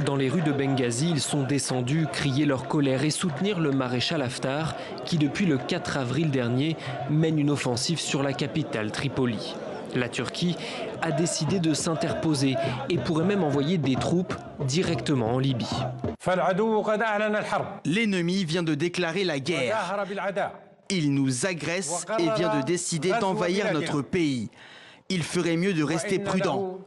Dans les rues de Benghazi, ils sont descendus crier leur colère et soutenir le maréchal Haftar qui, depuis le 4 avril dernier, mène une offensive sur la capitale Tripoli. La Turquie a décidé de s'interposer et pourrait même envoyer des troupes directement en Libye. L'ennemi vient de déclarer la guerre. Il nous agresse et vient de décider d'envahir notre pays. Il ferait mieux de rester prudent.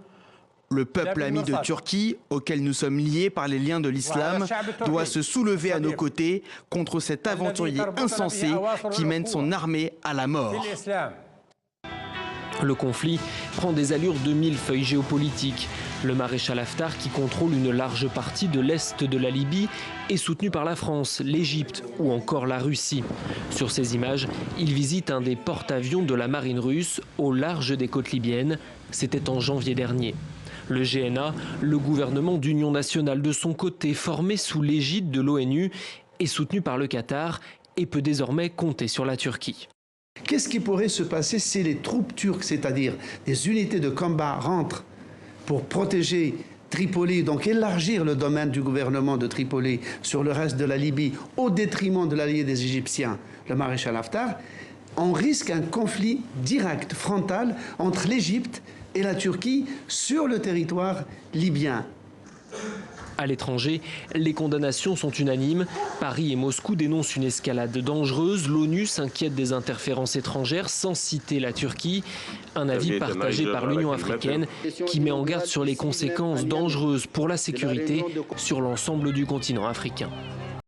Le peuple ami de Turquie, auquel nous sommes liés par les liens de l'islam, doit se soulever à nos côtés contre cet aventurier insensé qui mène son armée à la mort. Le conflit prend des allures de millefeuille géopolitique. Le maréchal Haftar, qui contrôle une large partie de l'est de la Libye, est soutenu par la France, l'Égypte ou encore la Russie. Sur ces images, il visite un des porte-avions de la marine russe au large des côtes libyennes. C'était en janvier dernier. Le GNA, le gouvernement d'union nationale de son côté, formé sous l'égide de l'ONU, est soutenu par le Qatar et peut désormais compter sur la Turquie. Qu'est-ce qui pourrait se passer si les troupes turques, c'est-à-dire des unités de combat, rentrent pour protéger Tripoli, donc élargir le domaine du gouvernement de Tripoli sur le reste de la Libye, au détriment de l'allié des Égyptiens, le maréchal Haftar? On risque un conflit direct, frontal, entre l'Égypte et la Turquie sur le territoire libyen. À l'étranger, les condamnations sont unanimes. Paris et Moscou dénoncent une escalade dangereuse. L'ONU s'inquiète des interférences étrangères sans citer la Turquie. Un avis partagé par l'Union africaine qui met en garde sur les conséquences dangereuses pour la sécurité sur l'ensemble du continent africain.